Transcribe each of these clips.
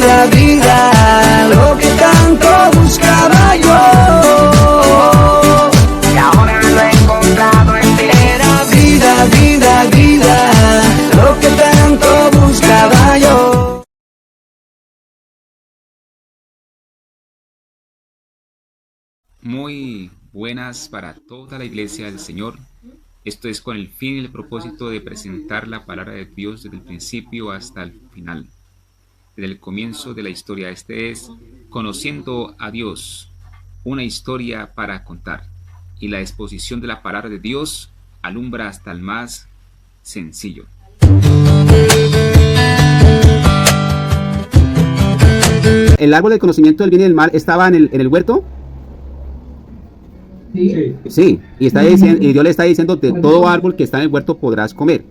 vida, vida, lo que tanto buscaba yo. Y ahora lo he encontrado en ti. Era vida, vida, vida, lo que tanto buscaba yo. Muy buenas para toda la iglesia del Señor. Esto es con el fin y el propósito de presentar la palabra de Dios desde el principio hasta el final, desde el comienzo de la historia. Este es Conociendo a Dios, una historia para contar. Y la exposición de la palabra de Dios alumbra hasta el más sencillo. ¿El árbol del conocimiento del bien y del mal estaba en el huerto? Sí, y Dios le está diciendo: de todo árbol que está en el huerto podrás comer.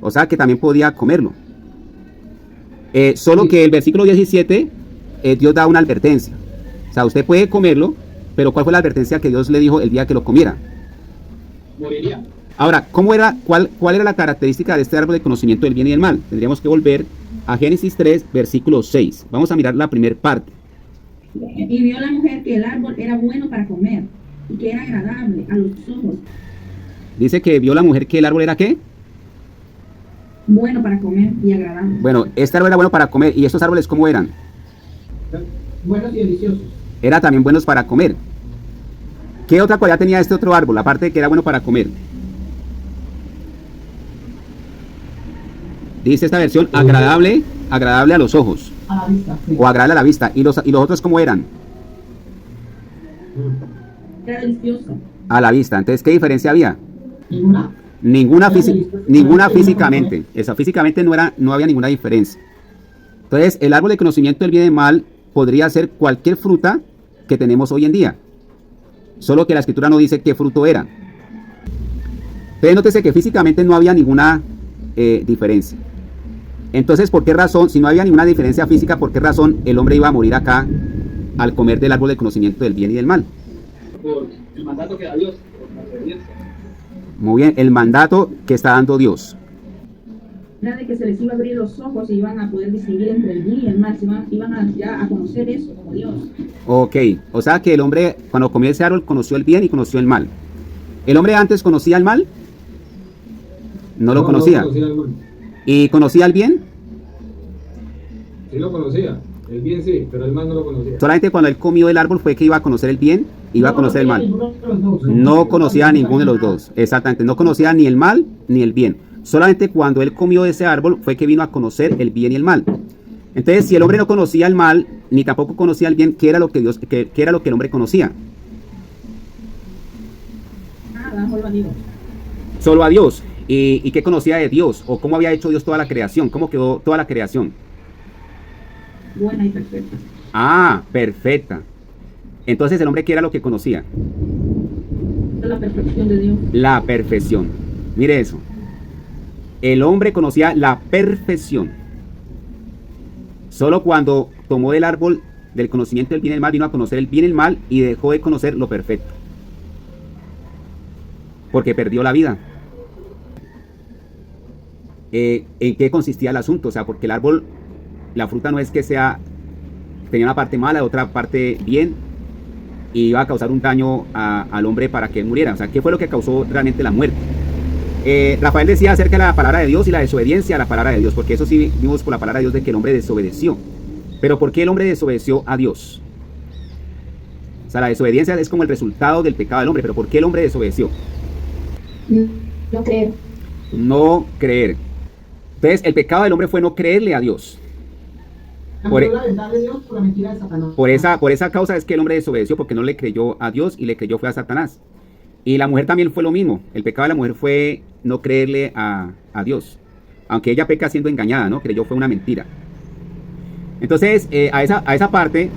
O sea que también podía comerlo. Solo que el versículo 17, Dios da una advertencia. O sea, usted puede comerlo, pero ¿cuál fue la advertencia que Dios le dijo el día que lo comiera? Moriría. Ahora, ¿cuál era la característica de este árbol de conocimiento del bien y del mal? Tendríamos que volver a Génesis 3, versículo 6. Vamos a mirar la primera parte. Y vio la mujer que el árbol era bueno para comer y que era agradable a los ojos. Dice que vio la mujer que el árbol era ¿qué? Bueno para comer y agradable. Bueno, este árbol era bueno para comer. ¿Y estos árboles cómo eran? Buenos y deliciosos. Era también buenos para comer. ¿Qué otra cualidad tenía este otro árbol, aparte de que era bueno para comer? Dice esta versión: agradable a los ojos. A la vista. Sí. O agradable a la vista. ¿Y los otros cómo eran? Era delicioso. A la vista. Entonces, ¿qué diferencia había? ¿Ninguna? Ninguna físicamente. Esa físicamente no había ninguna diferencia. Entonces, el árbol de conocimiento del bien y del mal podría ser cualquier fruta que tenemos hoy en día. Solo que la escritura no dice qué fruto era. Entonces, nótese que físicamente no había ninguna diferencia. Entonces, ¿por qué razón? Si no había ninguna diferencia física, ¿por qué razón el hombre iba a morir acá al comer del árbol del conocimiento del bien y del mal? Por el mandato que da Dios, por la obediencia. Muy bien, el mandato que está dando Dios. Era de que se les iba a abrir los ojos y iban a poder distinguir entre el bien y el mal. Iban ya a conocer eso como Dios. Ok, o sea que el hombre cuando comió ese árbol conoció el bien y conoció el mal. ¿El hombre antes conocía el mal? No lo conocía. No conocía el mal. ¿Y conocía el bien? Sí lo conocía. El bien sí, pero el mal no lo conocía. Solamente cuando él comió el árbol fue que iba a conocer el bien, iba a conocer el mal. No conocía a ninguno de los dos, exactamente. No conocía ni el mal ni el bien. Solamente cuando él comió ese árbol fue que vino a conocer el bien y el mal. Entonces, si el hombre no conocía el mal, ni tampoco conocía el bien, ¿qué era lo que el hombre conocía? Nada, solo a Dios. Solo a Dios. ¿Y qué conocía de Dios? ¿O cómo había hecho Dios toda la creación? ¿Cómo quedó toda la creación? Buena y perfecta. Ah, perfecta. Entonces, ¿el hombre qué era lo que conocía? La perfección de Dios. La perfección. Mire eso. El hombre conocía la perfección. Solo cuando tomó del árbol del conocimiento del bien y el mal, vino a conocer el bien y el mal y dejó de conocer lo perfecto. Porque perdió la vida. ¿En qué consistía el asunto? O sea, porque el árbol, la fruta no es que tenía una parte mala, otra parte bien, y iba a causar un daño al hombre para que él muriera. O sea, ¿qué fue lo que causó realmente la muerte? Rafael decía acerca de la palabra de Dios y la desobediencia a la palabra de Dios, porque eso sí vimos por la palabra de Dios de que el hombre desobedeció. Pero ¿por qué el hombre desobedeció a Dios? O sea, la desobediencia es como el resultado del pecado del hombre, pero ¿por qué el hombre desobedeció? No creer. No creer. Entonces, el pecado del hombre fue no creerle a Dios. Cambió la verdad de Dios por la mentira de Satanás. Por esa causa es que el hombre desobedeció, porque no le creyó a Dios y le creyó fue a Satanás. Y la mujer también fue lo mismo. El pecado de la mujer fue no creerle a Dios. Aunque ella peca siendo engañada, ¿no? Creyó fue una mentira. Entonces, a esa parte,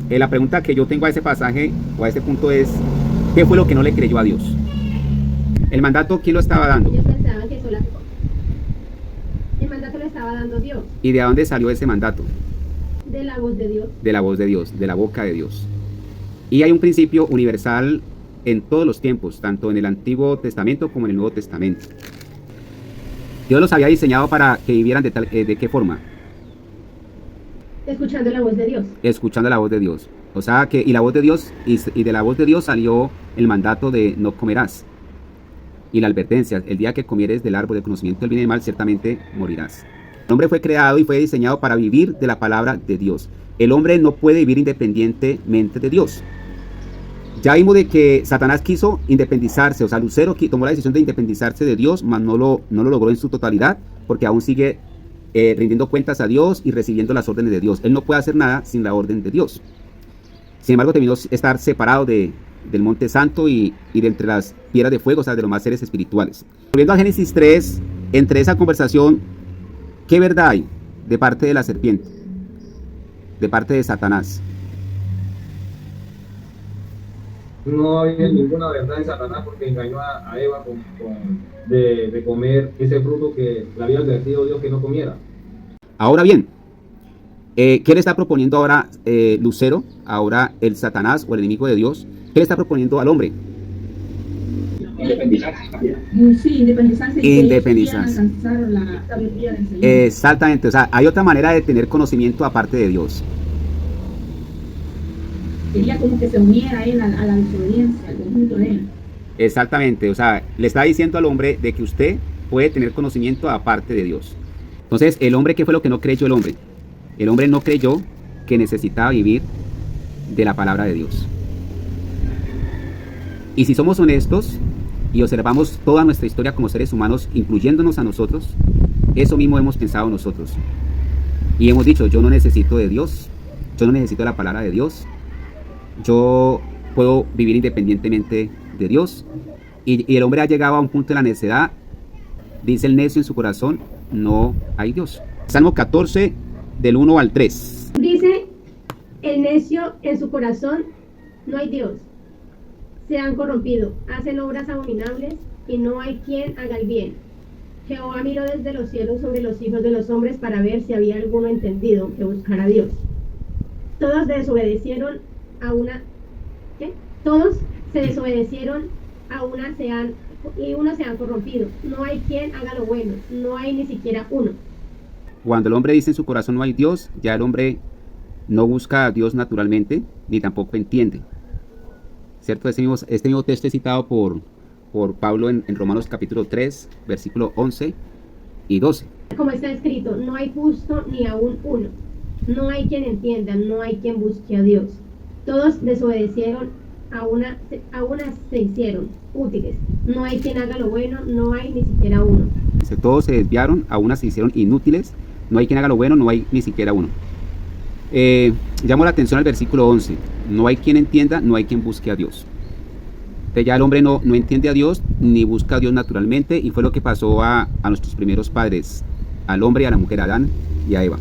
la pregunta que yo tengo a ese pasaje o a ese punto es: ¿qué fue lo que no le creyó a Dios? El mandato, ¿quién lo estaba dando? Ellos pensaban que el mandato lo estaba dando Dios. ¿Y de dónde salió ese mandato? De la voz de Dios. De la voz de Dios, de la boca de Dios. Y hay un principio universal en todos los tiempos, tanto en el Antiguo Testamento como en el Nuevo Testamento. Dios los había diseñado para que vivieran de qué forma. Escuchando la voz de Dios. escuchando la voz de Dios. O sea que, y la voz de Dios, y de la voz de Dios salió el mandato de no comerás. Y la advertencia, el día que comieres del árbol del conocimiento del bien y del mal, ciertamente morirás. El hombre fue creado y fue diseñado para vivir de la palabra de Dios. El hombre no puede vivir independientemente de Dios. Ya vimos de que Satanás quiso independizarse, o sea, Lucero tomó la decisión de independizarse de Dios, mas no lo logró en su totalidad, porque aún sigue rindiendo cuentas a Dios y recibiendo las órdenes de Dios. Él no puede hacer nada sin la orden de Dios. Sin embargo, terminó estar separado del Monte Santo y de entre las piedras de fuego, o sea, de los más seres espirituales. Volviendo a Génesis 3, entre esa conversación, ¿qué verdad hay de parte de la serpiente? De parte de Satanás. No había ninguna verdad en Satanás porque engañó a Eva de comer ese fruto que le había advertido Dios que no comiera. Ahora bien, ¿qué le está proponiendo ahora Lucero, ahora el Satanás o el enemigo de Dios? ¿Qué le está proponiendo al hombre? Sí, independizarse. Independizarse. Alcanzar la sabiduría del Señor. Exactamente, o sea, hay otra manera de tener conocimiento aparte de Dios. Quería como que se uniera a él a la desobediencia, al conjunto de él. Exactamente, o sea, le está diciendo al hombre de que usted puede tener conocimiento aparte de Dios. Entonces, el hombre, ¿qué fue lo que no creyó el hombre? El hombre no creyó que necesitaba vivir de la palabra de Dios. Y si somos honestos y observamos toda nuestra historia como seres humanos, incluyéndonos a nosotros, eso mismo hemos pensado nosotros. Y hemos dicho, yo no necesito de Dios, yo no necesito la palabra de Dios, yo puedo vivir independientemente de Dios. Y el hombre ha llegado a un punto de la necedad. Dice el necio en su corazón, no hay Dios. Salmo 14, del 1 al 3. Dice, el necio en su corazón, no hay Dios. Se han corrompido, hacen obras abominables y no hay quien haga el bien. Jehová miró desde los cielos sobre los hijos de los hombres para ver si había alguno entendido que buscara a Dios. Todos desobedecieron a una, ¿qué? Todos se desobedecieron a una y unos se han corrompido. No hay quien haga lo bueno, no hay ni siquiera uno. Cuando el hombre dice en su corazón no hay Dios, ya el hombre no busca a Dios naturalmente, ni tampoco entiende. ¿Cierto? Este mismo texto es citado por Pablo en Romanos capítulo 3, versículo 11 y 12. Como está escrito, no hay justo ni aún uno. No hay quien entienda, no hay quien busque a Dios. Todos desobedecieron, a una se hicieron útiles. No hay quien haga lo bueno, no hay ni siquiera uno. Todos se desviaron, a una se hicieron inútiles. No hay quien haga lo bueno, no hay ni siquiera uno. Llamo la atención al versículo 11. No hay quien entienda, no hay quien busque a Dios. Entonces ya el hombre no entiende a Dios, ni busca a Dios naturalmente, y fue lo que pasó a nuestros primeros padres, al hombre y a la mujer, a Adán y a Eva.